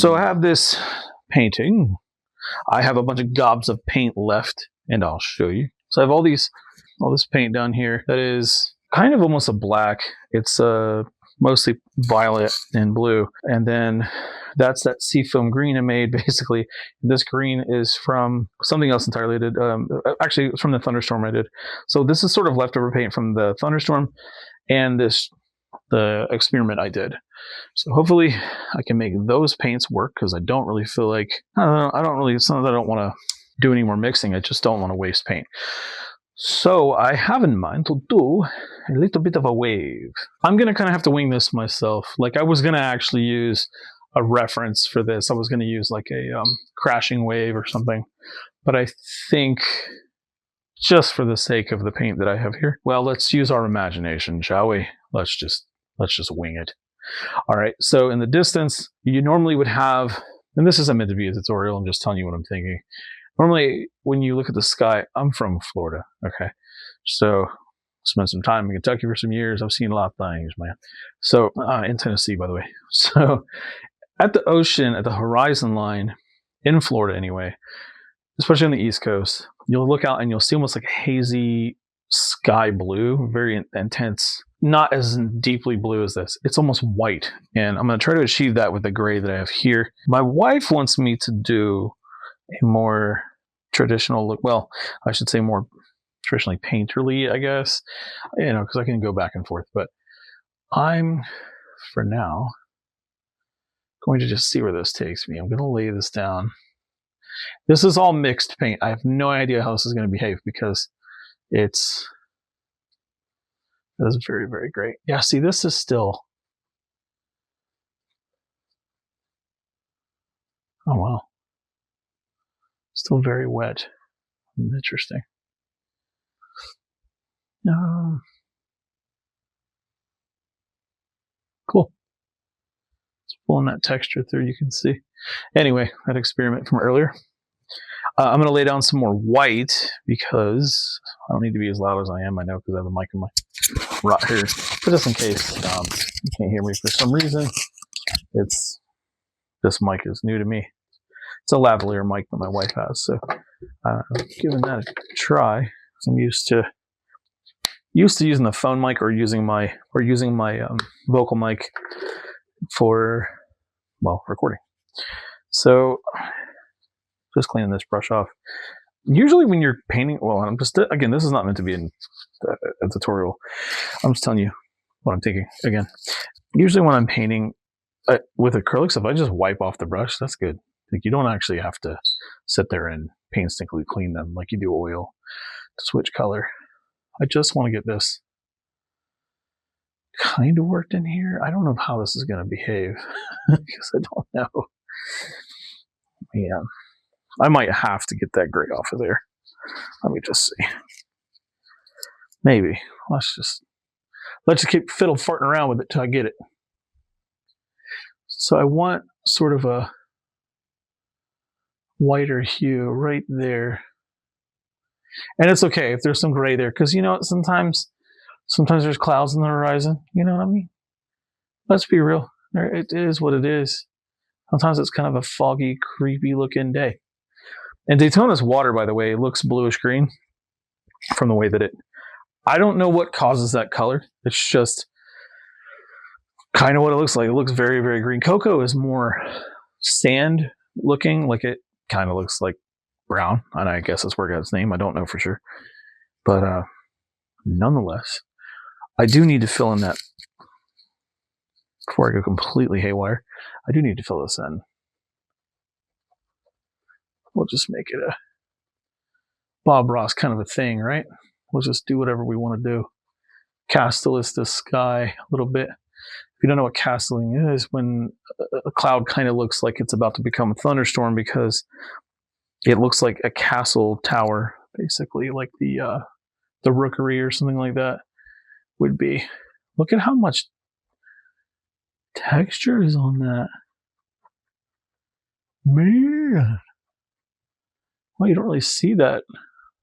So I have this painting. I have a bunch of gobs of paint left, and I'll show you. So I have all this paint down here that is kind of almost a black. It's mostly violet and blue. And then that's that seafoam green I made, basically. This green is from something else entirely I did. Actually, it's from the thunderstorm I did. So this is sort of leftover paint from the thunderstorm and the experiment I did. So hopefully I can make those paints work, because I don't really feel like, I don't want to do any more mixing. I just don't want to waste paint. So I have in mind to do a little bit of a wave. I'm going to kind of have to wing this myself. Like, I was going to actually use a reference for this. I was going to use like a crashing wave or something. But I think, just for the sake of the paint that I have here, well, let's use our imagination, shall we? Let's just wing it. All right, so in the distance, you normally would have, and this isn't meant to be a tutorial, I'm just telling you what I'm thinking. Normally, when you look at the sky, I'm from Florida, okay? So, spent some time in Kentucky for some years. I've seen a lot of things, man. So, in Tennessee, by the way. So, at the ocean, at the horizon line, in Florida anyway, especially on the East Coast, you'll look out and you'll see almost like a hazy sky blue, very intense. Not as deeply blue as this. It's almost white. And I'm going to try to achieve that with the gray that I have here. My wife wants me to do a more traditional look. Well, I should say more traditionally painterly, I guess. You know, because I can go back and forth. But I'm, for now, going to just see where this takes me. I'm going to lay this down. This is all mixed paint. I have no idea how this is going to behave, because it's... That is very, very great. Yeah, see, this is still... Oh, wow. Still very wet. Interesting. Cool. It's pulling that texture through, you can see. Anyway, that experiment from earlier. I'm going to lay down some more white, because I don't need to be as loud as I am. I know, because I have a mic in my right here. But just in case you can't hear me for some reason, this mic is new to me. It's a lavalier mic that my wife has, so giving that a try. I'm used to using the phone mic or using my vocal mic for, well, recording. So just cleaning this brush off. Usually when you're painting, well, I'm just, again, this is not meant to be a tutorial. I'm just telling you what I'm thinking. Again, usually when I'm painting with acrylics, if I just wipe off the brush, that's good. Like, you don't actually have to sit there and painstakingly clean them like you do oil to switch color. I just want to get this kind of worked in here. I don't know how this is going to behave, because I don't know. Yeah. I might have to get that gray off of there. Let me just see. Maybe. Let's just keep fiddle farting around with it till I get it. So I want sort of a whiter hue right there. And it's okay if there's some gray there, because, you know, sometimes there's clouds on the horizon. You know what I mean? Let's be real. It is what it is. Sometimes it's kind of a foggy, creepy looking day. And Daytona's water, by the way, looks bluish green from the way that I don't know what causes that color. It's just kind of what it looks like. It looks very, very green. Cocoa is more sand looking, like it kind of looks like brown. And I guess that's where it got its name. I don't know for sure. But nonetheless, I do need to fill in that, before I go completely haywire, I do need to fill this in. We'll just make it a Bob Ross kind of a thing, right? We'll just do whatever we want to do. Castle is the sky a little bit. If you don't know what castling is, when a cloud kind of looks like it's about to become a thunderstorm, because it looks like a castle tower, basically, like the Rookery or something like that would be. Look at how much texture is on that. Man. Well, you don't really see that.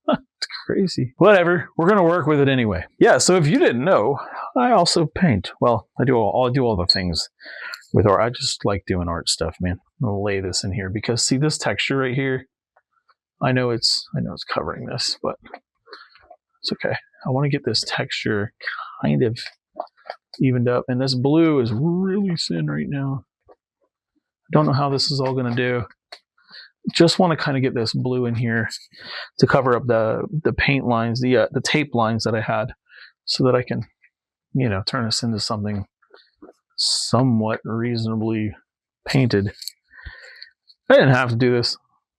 It's crazy. Whatever. We're going to work with it anyway. Yeah, so if you didn't know, I also paint. Well, I do all the things with art. I just like doing art stuff, man. gonna lay this in here because see this texture right here. I know it's covering this, but it's okay. I want to get this texture kind of evened up, and this blue is really thin right now. I don't know how this is all going to do. Just want to kind of get this blue in here to cover up the paint lines, the tape lines that I had, so that I can, turn this into something somewhat reasonably painted. I didn't have to do this.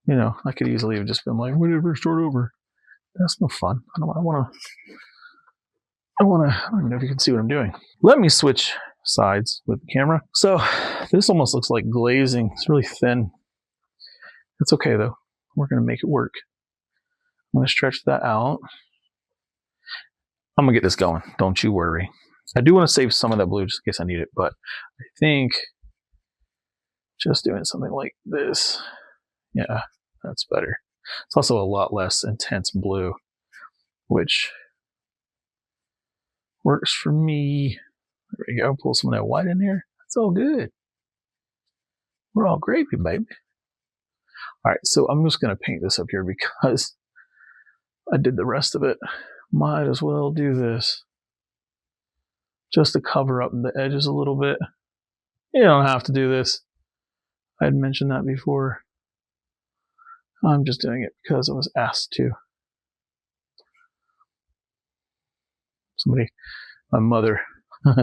I could easily have just been like, whatever, start over. That's no fun. I don't know if you can see what I'm doing. Let me switch sides with the camera. So this almost looks like glazing. It's really thin. It's okay though. We're going to make it work. I'm going to stretch that out. I'm going to get this going. Don't you worry. I do want to save some of that blue just in case I need it, but I think just doing something like this, yeah, that's better. It's also a lot less intense blue, which works for me. There we go. Pull some of that white in here. That's all good. We're all gravy, baby. All right, so I'm just going to paint this up here because I did the rest of it. Might as well do this just to cover up the edges a little bit. You don't have to do this. I had mentioned that before. I'm just doing it because I was asked to. My mother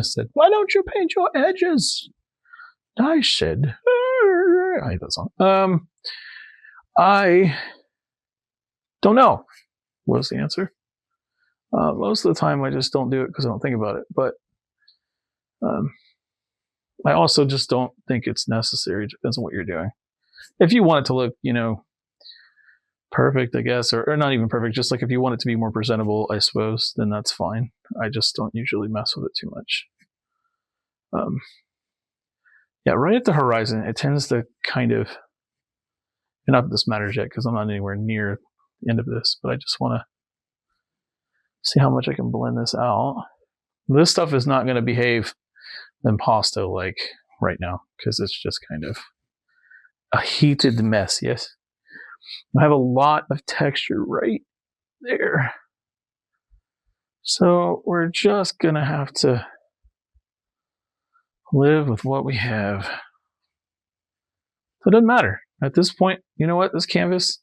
said, "Why don't you paint your edges?" I said, I hate that song. I don't know was the answer. Most of the time I just don't do it because I don't think about it. But I also just don't think it's necessary. It depends on what you're doing. If you want it to look, perfect, I guess, or not even perfect, just like if you want it to be more presentable, I suppose, then that's fine. I just don't usually mess with it too much. Yeah, right at the horizon, it tends to kind of, and not that this matters yet because I'm not anywhere near the end of this, but I just want to see how much I can blend this out. This stuff is not going to behave impasto like right now because it's just kind of a heated mess, yes? I have a lot of texture right there. So we're just going to have to live with what we have. So it doesn't matter. At this point, you know what? This canvas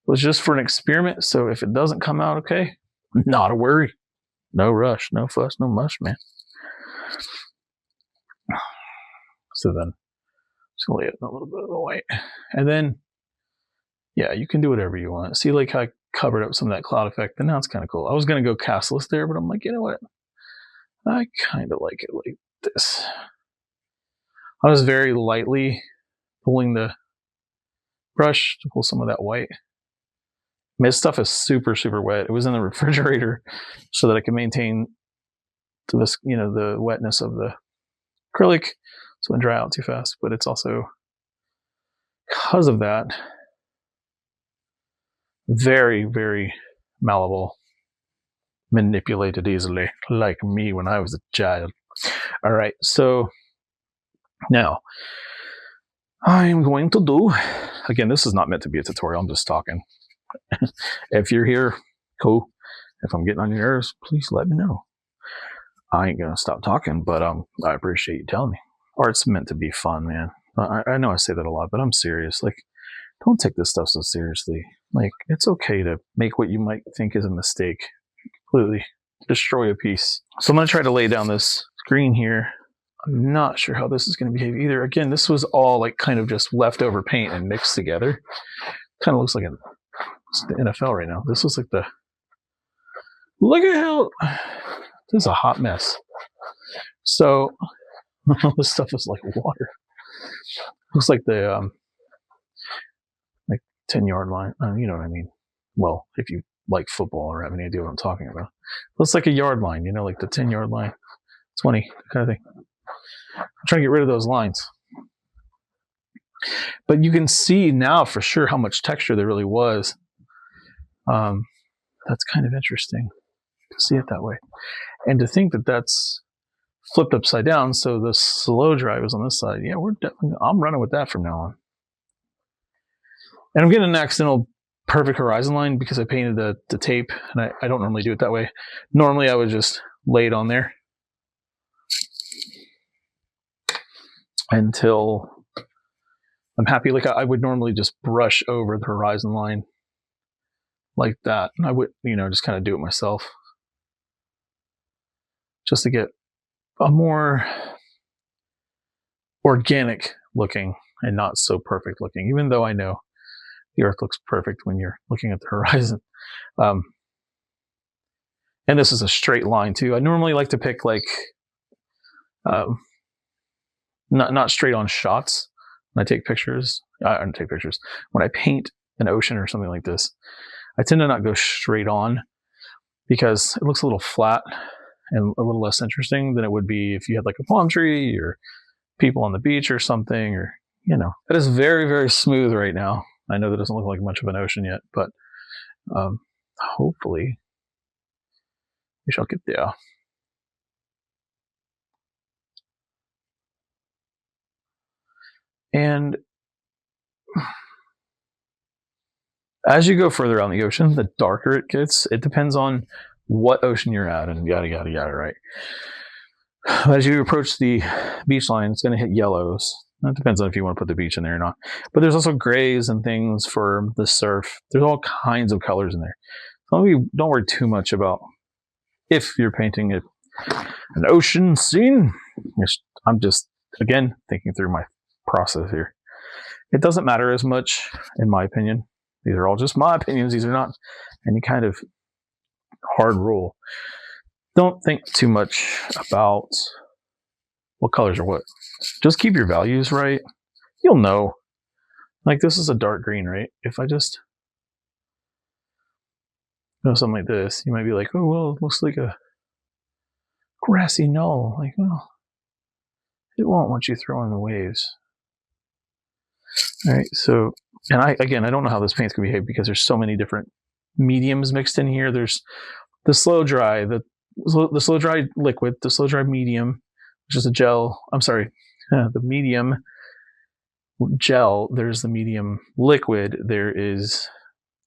was just for an experiment. So if it doesn't come out okay, not a worry. No rush, no fuss, no mush, man. So then, just lay it in a little bit of the white. And then, yeah, you can do whatever you want. See, like how I covered up some of that cloud effect, and now it's kind of cool. I was going to go castless there, but I'm like, you know what? I kind of like it like this. I was very lightly pulling the brush to pull some of that white. This stuff is super, super wet. It was in the refrigerator so that I could maintain this, the wetness of the acrylic so it wouldn't dry out too fast. But it's also, because of that, very, very malleable, manipulated easily, like me when I was a child. All right, so now I'm going to do, again, this is not meant to be a tutorial. I'm just talking. If you're here, cool. If I'm getting on your nerves, please let me know. I ain't gonna stop talking, but I appreciate you telling me. Art's meant to be fun, man. I know I say that a lot, but I'm serious. Like, don't take this stuff so seriously. Like, it's okay to make what you might think is a mistake completely destroy a piece. So I'm gonna try to lay down this green here. I'm not sure how this is gonna behave either. Again, this was all like kind of just leftover paint and mixed together. Kind of looks like it's the NFL right now. This was like look at how, this is a hot mess. So all this stuff is like water. Looks like the like 10-yard line. You know what I mean? Well, if you like football or have any idea what I'm talking about, looks like a yard line. Like the 10-yard line, 20 kind of thing. I'm trying to get rid of those lines. But you can see now for sure how much texture there really was. That's kind of interesting to see it that way. And to think that that's flipped upside down, so the slow dry was on this side. Yeah, I'm running with that from now on. And I'm getting an accidental perfect horizon line because I painted the tape, and I don't normally do it that way. Normally I would just lay it on there until I'm happy. Like I would normally just brush over the horizon line like that. And I would, just kind of do it myself just to get a more organic looking and not so perfect looking, even though I know the earth looks perfect when you're looking at the horizon. And this is a straight line too. I normally like to pick like not straight on shots when I take pictures. I don't take pictures. When I paint an ocean or something like this, I tend to not go straight on because it looks a little flat and a little less interesting than it would be if you had like a palm tree or people on the beach or something, or it is very, very smooth right now. I know that doesn't look like much of an ocean yet, but hopefully we shall get there. And as you go further out in the ocean, the darker it gets. It depends on what ocean you're at and yada, yada, yada, right? As you approach the beach line, it's going to hit yellows. That depends on if you want to put the beach in there or not. But there's also grays and things for the surf. There's all kinds of colors in there. So don't worry too much about if you're painting an ocean scene. I'm just, again, thinking through my process here. It doesn't matter as much, in my opinion. These are all just my opinions. These are not any kind of hard rule. Don't think too much about what colors are what. Just keep your values right. You'll know. Like this is a dark green, right? If I just something like this, you might be like, oh, well, it looks like a grassy knoll. Like, well, it won't once you throw in the waves. All right, so, and I don't know how this paint's gonna behave because there's so many different mediums mixed in here. There's the slow dry, the slow dry liquid, the slow dry medium, which is a gel. I'm sorry, the medium gel. There's the medium liquid. There is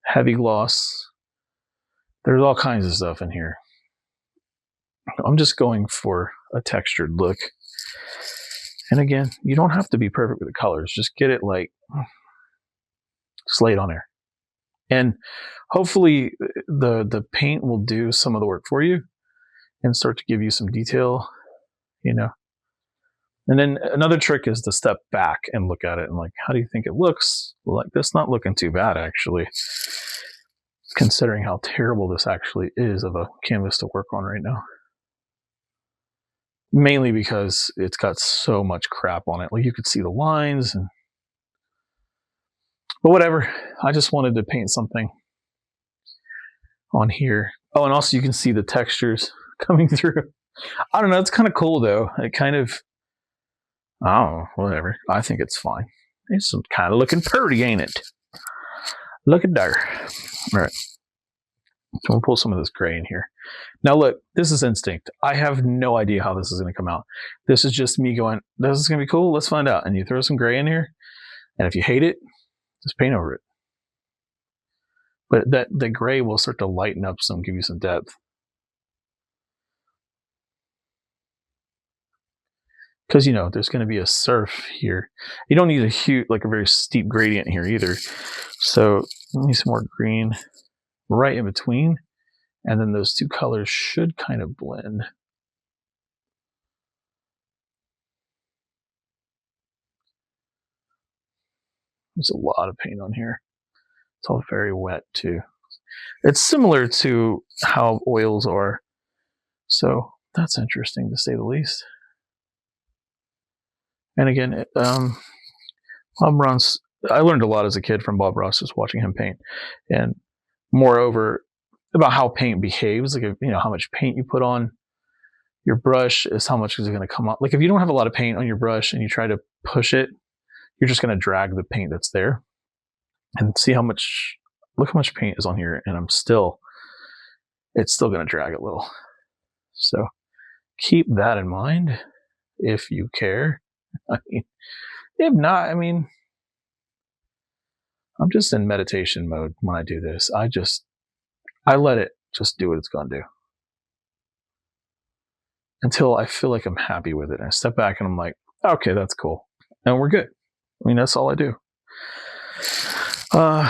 heavy gloss. There's all kinds of stuff in here. I'm just going for a textured look. And again, you don't have to be perfect with the colors. Just get it like slate on there. And hopefully the paint will do some of the work for you and start to give you some detail, And then another trick is to step back and look at it and like, how do you think it looks? Like, that's not looking too bad, actually, considering how terrible this actually is of a canvas to work on right now. Mainly because it's got so much crap on it. Like you could see the lines but whatever. I just wanted to paint something on here. Oh, and also you can see the textures coming through. I don't know. It's kind of cool though. It kind of, I don't know, whatever. I think it's fine. It's kind of looking pretty, ain't it? Look at there. All right. So we'll pull some of this gray in here. Now look, this is instinct. I have no idea how this is going to come out. This is just me going, this is going to be cool. Let's find out. And you throw some gray in here. And if you hate it, just paint over it. But the gray will start to lighten up some, give you some depth. Because, there's going to be a surf here. You don't need a huge, like a very steep gradient here either. So let me some more green right in between. And then those two colors should kind of blend. There's a lot of paint on here. It's all very wet too. It's similar to how oils are. So that's interesting to say the least. And again, Bob Ross, I learned a lot as a kid from Bob Ross just watching him paint. And moreover, about how paint behaves, like, how much paint you put on your brush is how much is it going to come up. Like if you don't have a lot of paint on your brush and you try to push it, you're just going to drag the paint that's there. And see how much, look how much paint is on here, and it's still going to drag a little. So keep that in mind if you care. I mean, if not, I'm just in meditation mode when I do this. I let it just do what it's going to do until I feel like I'm happy with it. And I step back and I'm like, okay, that's cool. And we're good. I mean, that's all I do. I'm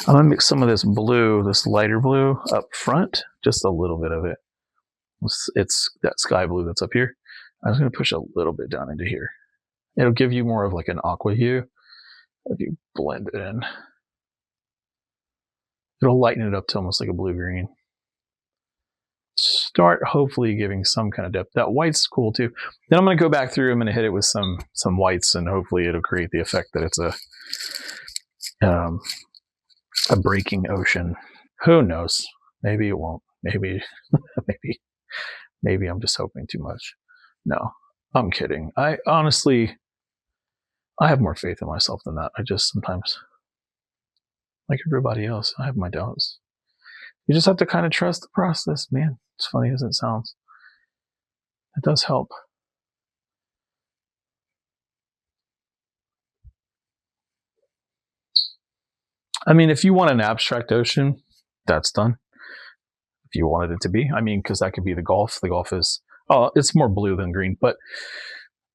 going to mix some of this blue, this lighter blue up front, just a little bit of it. It's that sky blue that's up here. I'm just going to push a little bit down into here. It'll give you more of like an aqua hue if you blend it in. It'll lighten it up to almost like a blue-green. Start hopefully giving some kind of depth. That white's cool too. Then I'm going to go back through. I'm going to hit it with some whites, and hopefully it'll create the effect that it's a breaking ocean. Who knows? Maybe it won't. Maybe maybe I'm just hoping too much. No, I'm kidding. I honestly, I have more faith in myself than that. I just sometimes, like everybody else, I have my doubts. You just have to kind of trust the process, man. As funny as it sounds, it does help. I mean, if you want an abstract ocean, that's done. If you wanted it to be, I mean, because that could be the Gulf. The Gulf is, oh, it's more blue than green, but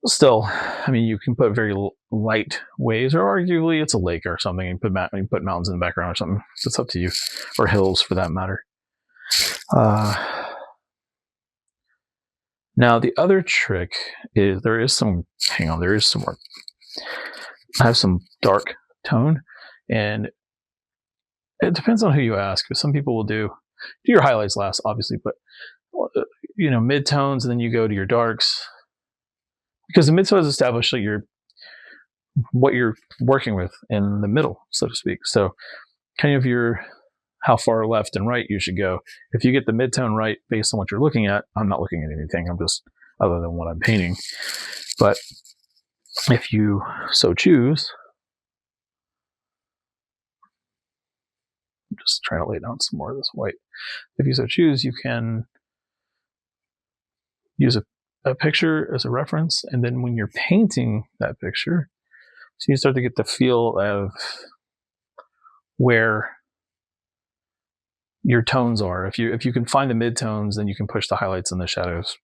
still, I mean, you can put very light waves, or arguably it's a lake or something, and put mountains in the background or something. It's up to you, or hills for that matter. Now, the other trick is there is some more. I have some dark tone, and it depends on who you ask. Some people will do your highlights last, obviously, but mid-tones, and then you go to your darks, because the mid-tones establish like what you're working with in the middle, so to speak. So kind of how far left and right you should go. If you get the mid-tone right based on what you're looking at, I'm not looking at anything. I'm just other than what I'm painting. But if you so choose, I'm just trying to lay down some more of this white. If you so choose, you can use a picture as a reference, and then when you're painting that picture, so you start to get the feel of where your tones are. If you can find the mid-tones, then you can push the highlights and the shadows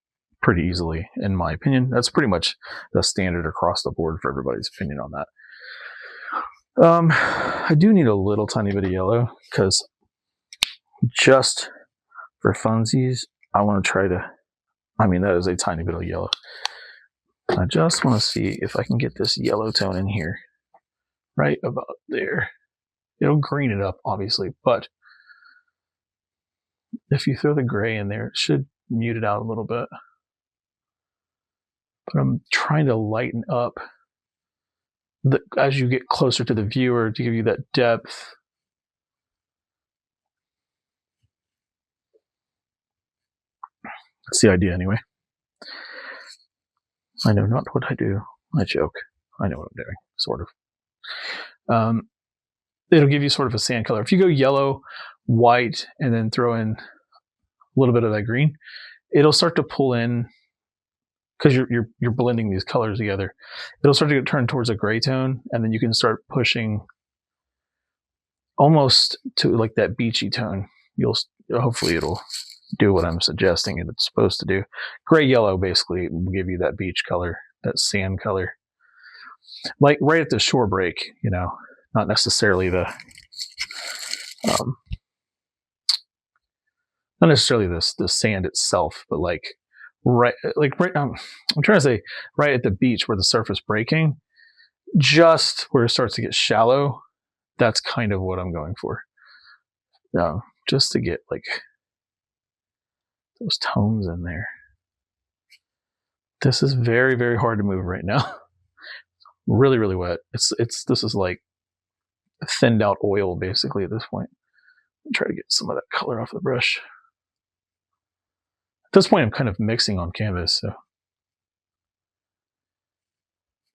pretty easily, in my opinion. That's pretty much the standard across the board for everybody's opinion on that. I do need a little tiny bit of yellow, because just for funsies, I want to try to, I mean, that is a tiny bit of yellow. I just want to see if I can get this yellow tone in here, right about there. It'll green it up, obviously, but if you throw the gray in there, it should mute it out a little bit. But I'm trying to lighten up as you get closer to the viewer to give you that depth. That's the idea anyway. I know not what I do. I joke. I know what I'm doing, sort of. It'll give you sort of a sand color. If you go yellow, white, and then throw in a little bit of that green, it'll start to pull in, because you're blending these colors together. It'll start to turn towards a gray tone, and then you can start pushing almost to like that beachy tone. Hopefully it'll do what I'm suggesting it's supposed to do. Gray yellow basically will give you that beach color, that sand color, like right at the shore break. Not necessarily the sand itself, but I'm trying to say right at the beach where the surface breaking, just where it starts to get shallow. That's kind of what I'm going for. Just to get like those tones in there. This is very, very hard to move right now. Really, really wet. This is like thinned out oil basically at this point. Try to get some of that color off the brush. At this point, I'm kind of mixing on canvas, so.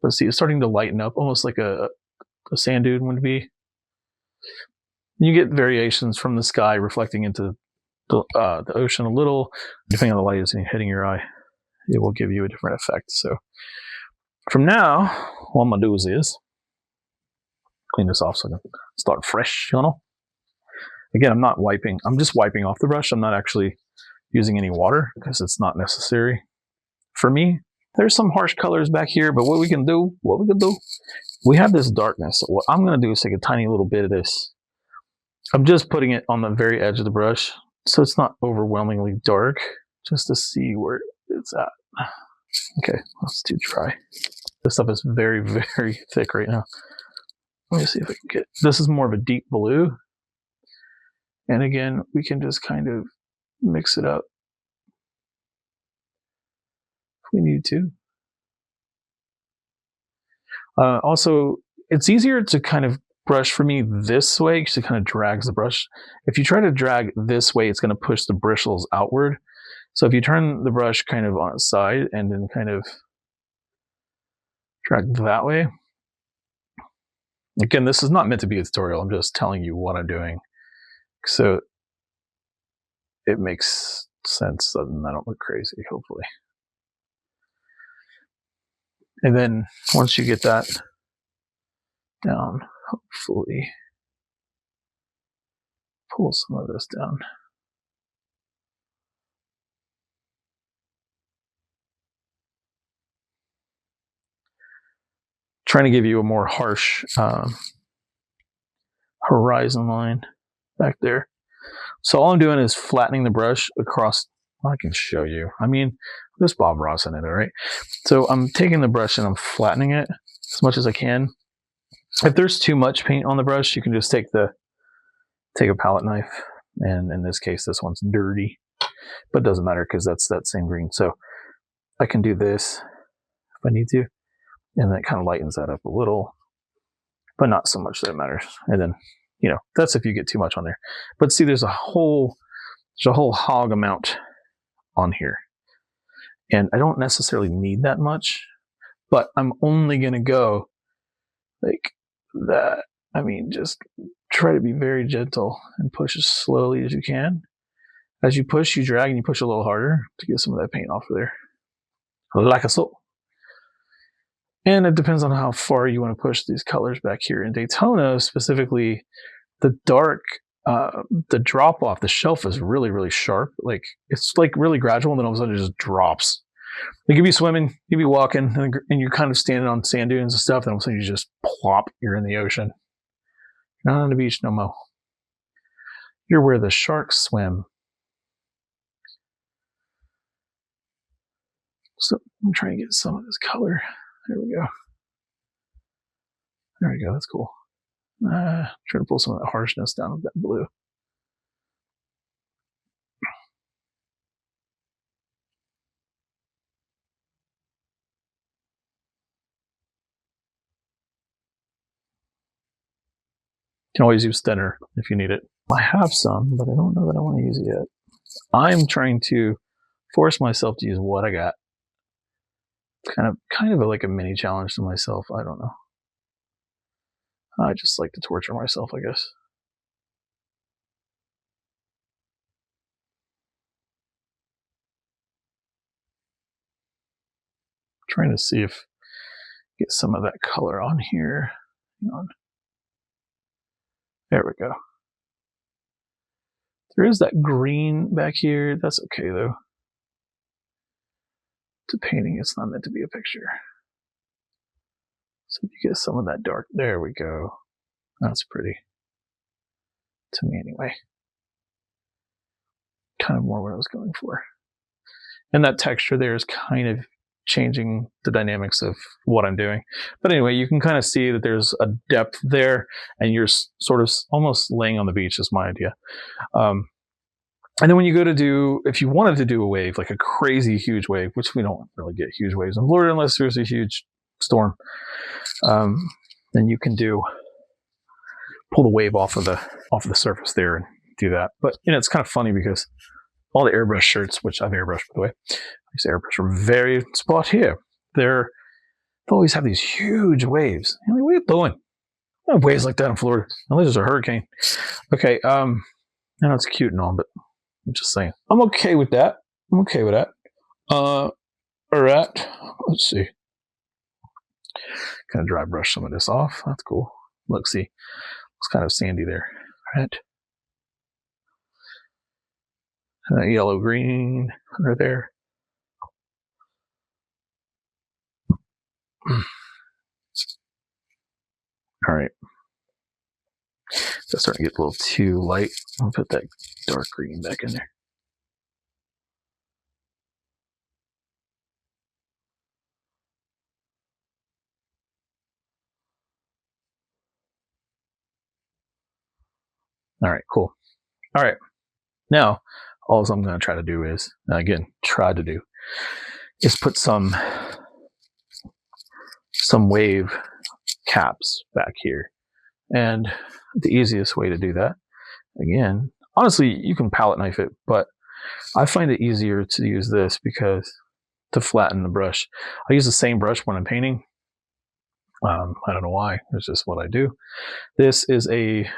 But see, it's starting to lighten up, almost like a sand dune would be. You get variations from the sky reflecting into the ocean a little, depending on the light is hitting your eye. It will give you a different effect. So from now, what I'm gonna do is clean this off so I can start fresh, you know? Again, I'm not wiping. I'm just wiping off the brush. I'm not actually using any water because it's not necessary for me. There's some harsh colors back here, but what we can do, we have this darkness. So what I'm going to do is take a tiny little bit of this. I'm just putting it on the very edge of the brush so it's not overwhelmingly dark, just to see where it's at. Okay, that's too dry. This stuff is very, very thick right now. Let me see if I can get, this is more of a deep blue. And again, we can just kind of mix it up if we need to. Also, it's easier to kind of brush for me this way because it kind of drags the brush. If you try to drag this way, it's going to push the bristles outward. So if you turn the brush kind of on its side and then kind of drag that way. Again, this is not meant to be a tutorial. I'm just telling you what I'm doing. So it makes sense and I don't look crazy, hopefully. And then once you get that down, hopefully pull some of this down. Trying to give you a more harsh horizon line back there. So all I'm doing is flattening the brush across. I can show you. I mean, there's Bob Ross in it, all right? So I'm taking the brush and I'm flattening it as much as I can. If there's too much paint on the brush, you can just take a palette knife, and in this case, this one's dirty, but it doesn't matter because that's that same green. So I can do this if I need to, and that kind of lightens that up a little, but not so much that it matters. And then, you know, that's if you get too much on there. But see, there's a whole hog amount on here, and I don't necessarily need that much, but I'm only going to go like that. I mean, just try to be very gentle and push as slowly as you can. As you push, you drag and you push a little harder to get some of that paint off of there. Like so. And it depends on how far you want to push these colors back here. In Daytona, specifically, the dark, the drop off the shelf is really, really sharp. Like it's like really gradual, and then all of a sudden it just drops. Like you'd be swimming, you'd be walking, and you're kind of standing on sand dunes and stuff, and all of a sudden you just plop, you're in the ocean. You're not on the beach no more. You're where the sharks swim. So I'm trying to get some of this color. There we go. There we go. That's cool. Trying to pull some of that harshness down with that blue. You can always use thinner if you need it. I have some, but I don't know that I want to use it yet. I'm trying to force myself to use what I got. Kind of like a mini challenge to myself. I don't know. I just like to torture myself, I guess. Trying to see if get some of that color on here. Hang on. There we go. There is that green back here. That's okay though. It's a painting. It's not meant to be a picture. So you get some of that dark. There we go. That's pretty. To me anyway. Kind of more what I was going for. And that texture there is kind of changing the dynamics of what I'm doing. But anyway, you can kind of see that there's a depth there, and you're sort of almost laying on the beach is my idea. And then when you go to do, if you wanted to do a wave, like a crazy huge wave, which we don't really get huge waves in Florida unless there's a huge storm, then you can pull the wave off of the surface there and do that. But you know, it's kind of funny because all the airbrush shirts, which I've airbrushed by the way, these airbrush are very spot here. They always have these huge waves. You're like, what are you doing? I have waves like that in Florida. Unless there's a hurricane. Okay, I know it's cute and all, but I'm just saying. I'm okay with that. All right. Let's see. Kind of dry brush some of this off. That's cool. Look, see, it's kind of sandy there. Right. Yellow, green, right there. All right. It's starting to get a little too light. I'll put that dark green back in there. All right, cool. All right. Now, all I'm going to try to do is, again, is put some wave caps back here. And the easiest way to do that, again, honestly, you can palette knife it, but I find it easier to use this because to flatten the brush. I use the same brush when I'm painting. I don't know why. It's just what I do. This is a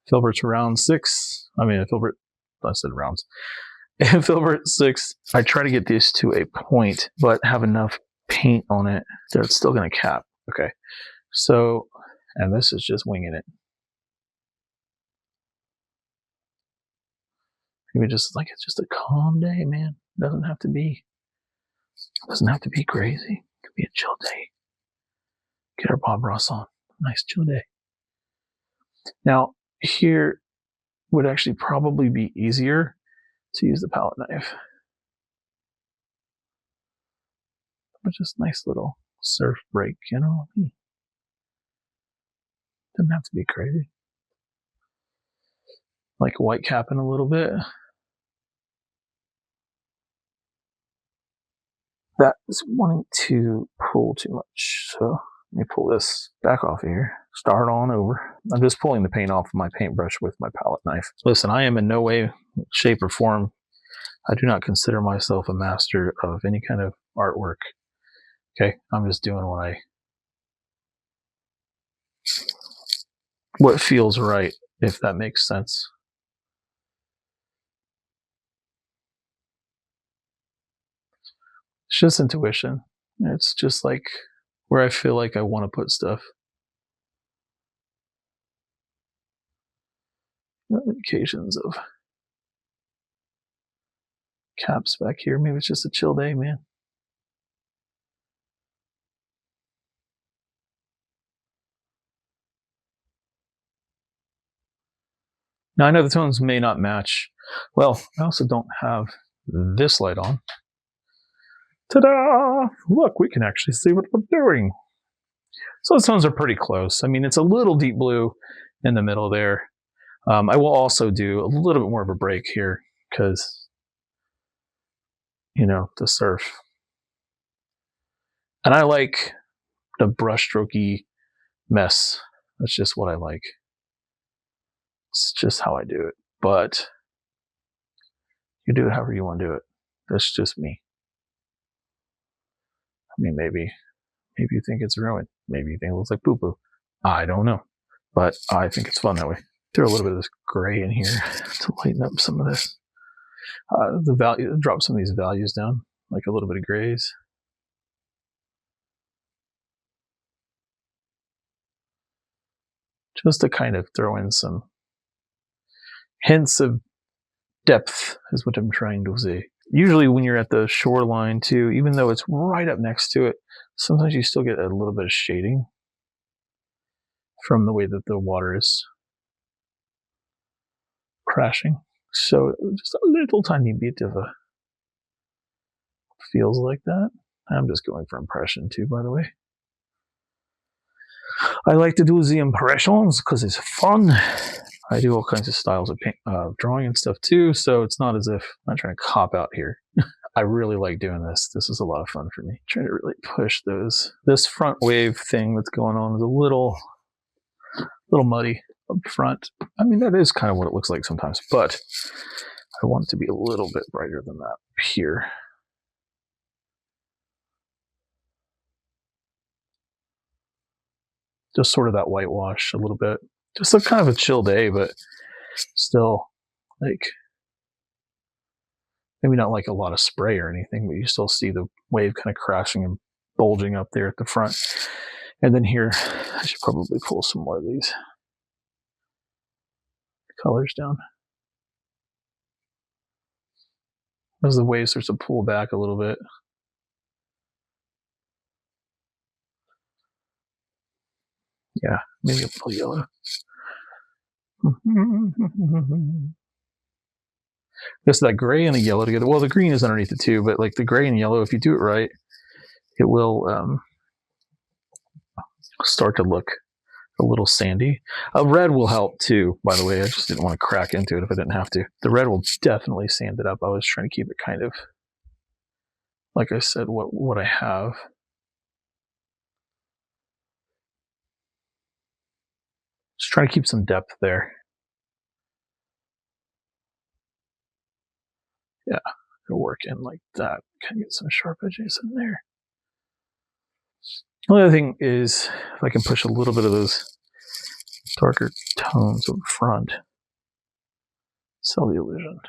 Filbert round 6. I mean, I said rounds. Filbert 6. I try to get this to a point, but have enough paint on it that it's still going to cap. Okay. So, and this is just winging it. Maybe just like it's just a calm day, man. Doesn't have to be crazy. It could be a chill day. Get our Bob Ross on. Nice chill day. Now, here would actually probably be easier to use the palette knife. But just nice little surf break, you know? Doesn't have to be crazy. Like white capping a little bit. That is wanting to pull too much. So let me pull this back off of here. Start on over. I'm just pulling the paint off of my paintbrush with my palette knife. Listen, I am in no way, shape, or form. I do not consider myself a master of any kind of artwork. Okay, I'm just doing what feels right, if that makes sense. It's just intuition. It's just like where I feel like I want to put stuff. Indications of caps back here. Maybe it's just a chill day, man. Now, I know the tones may not match. Well, I also don't have this light on. Ta-da! Look, we can actually see what we're doing. So the tones are pretty close. I mean, it's a little deep blue in the middle there. I will also do a little bit more of a break here because, you know, the surf. And I like the brushstrokey mess. That's just what I like. It's just how I do it. But you do it however you want to do it. That's just me. I mean, maybe you think it's ruined. Maybe you think it looks like poo-poo. I don't know. But I think it's fun that way. Throw a little bit of this gray in here to lighten up some of this. Drop some of these values down, like a little bit of grays. Just to kind of throw in some hints of depth is what I'm trying to say. Usually when you're at the shoreline too, even though it's right up next to it, sometimes you still get a little bit of shading from the way that the water is crashing. So just a little tiny bit of a feels like that. I'm just going for impression too, by the way. I like to do the impressions because it's fun. I do all kinds of styles of drawing and stuff too, so it's not as if I'm trying to cop out here. I really like doing this. This is a lot of fun for me. Trying to really push this front wave thing that's going on is a little muddy up front. I mean, that is kind of what it looks like sometimes, but I want it to be a little bit brighter than that here. Just sort of that whitewash a little bit. Just a kind of a chill day, but still like maybe not like a lot of spray or anything, but you still see the wave kind of crashing and bulging up there at the front. And then here, I should probably pull some more of these colors down. As the wave starts to pull back a little bit. Yeah, maybe a little yellow. Just that gray and the yellow together. Well, the green is underneath it too, but like the gray and yellow, if you do it right, it will start to look a little sandy. Red will help too, by the way. I just didn't want to crack into it if I didn't have to. The red will definitely sand it up. I was trying to keep it kind of, like I said, what I have. Just trying to keep some depth there. Yeah, it'll work in like that. Kind of get some sharp edges in there. The other thing is, if I can push a little bit of those darker tones up front, sell the illusion.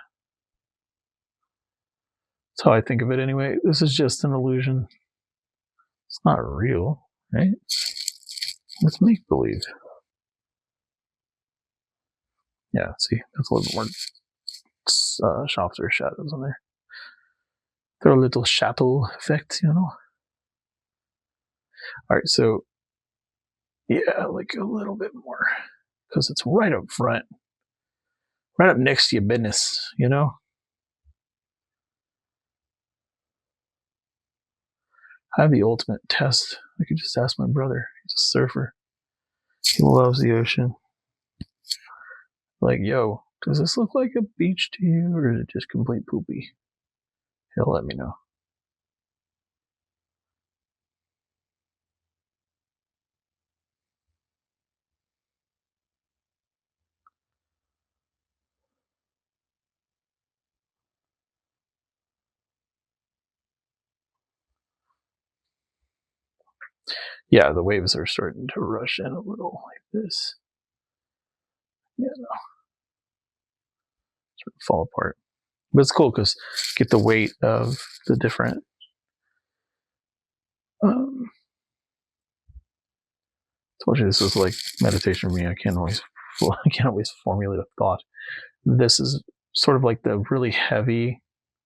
That's how I think of it anyway. This is just an illusion. It's not real, right? It's make-believe. Yeah, see, that's a little bit more softer shadows in there. Throw a little shadow effect, you know? All right, so yeah, like a little bit more, because it's right up front, right up next to your business, you know? I have the ultimate test. I could just ask my brother. He's a surfer. He loves the ocean. Like, yo, does this look like a beach to you, or is it just complete poopy? He'll let me know. Yeah, the waves are starting to rush in a little like this. Yeah, no. Sort of fall apart. But it's cool because get the weight of the different told you this was like meditation for me. I can't always formulate a thought. This is sort of like the really heavy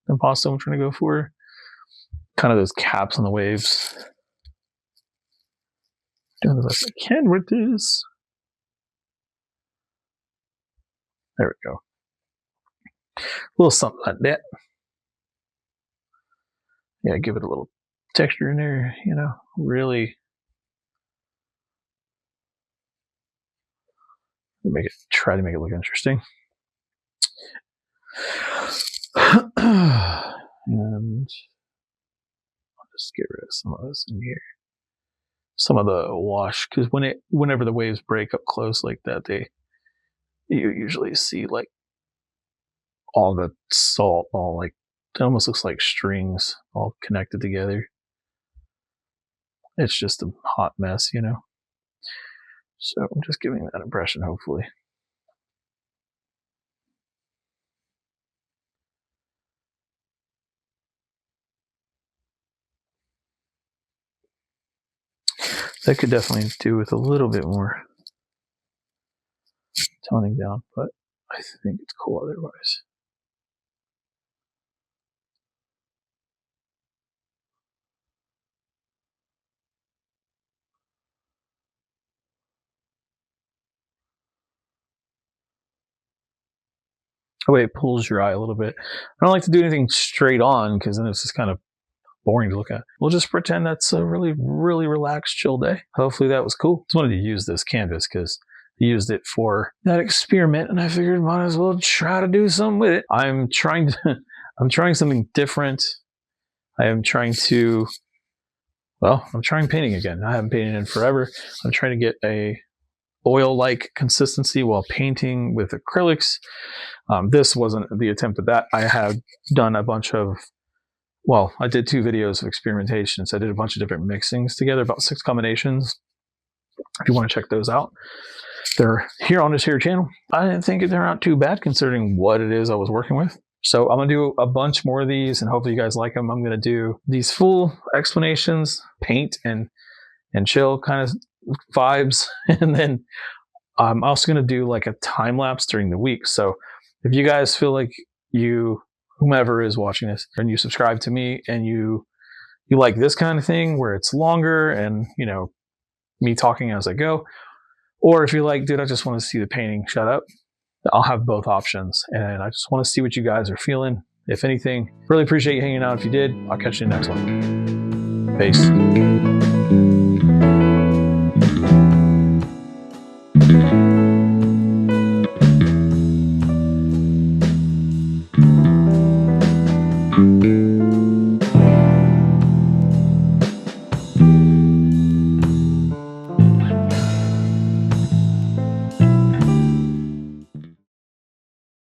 impasto I'm trying to go for. Kind of those caps on the waves. Doing the best I can with this. There we go. A little something like that. Yeah, give it a little texture in there, you know, really try to make it look interesting. And I'll just get rid of some of this in here. Some of the wash, because whenever the waves break up close like that, you usually see like all the salt, all like it almost looks like strings all connected together. It's just a hot mess, you know. So I'm just giving that impression, hopefully. That could definitely do with a little bit more toning down, but I think it's cool otherwise. The way it pulls your eye a little bit. I don't like to do anything straight on because then it's just kind of boring to look at. We'll just pretend that's a really, really relaxed, chill day. Hopefully that was cool. Just wanted to use this canvas because I used it for that experiment and I figured might as well try to do something with it. I'm trying something different. I'm trying painting again. I haven't painted in forever. I'm trying to get a oil-like consistency while painting with acrylics. This wasn't the attempt at that. I have done a bunch of, I did 2 videos of experimentations. I did a bunch of different mixings together, about 6 combinations. If you want to check those out, they're here on this here channel. I didn't think they're not too bad considering what it is I was working with. So I'm going to do a bunch more of these and hopefully you guys like them. I'm going to do these full explanations, paint and and chill kind of vibes. And then I'm also going to do like a time lapse during the week. So if you guys feel like whomever is watching this, and you subscribe to me and you like this kind of thing where it's longer and, me talking as I go, or if you're like, dude, I just want to see the painting, shut up, I'll have both options. And I just want to see what you guys are feeling. If anything, really appreciate you hanging out. If you did, I'll catch you in the next one. Peace.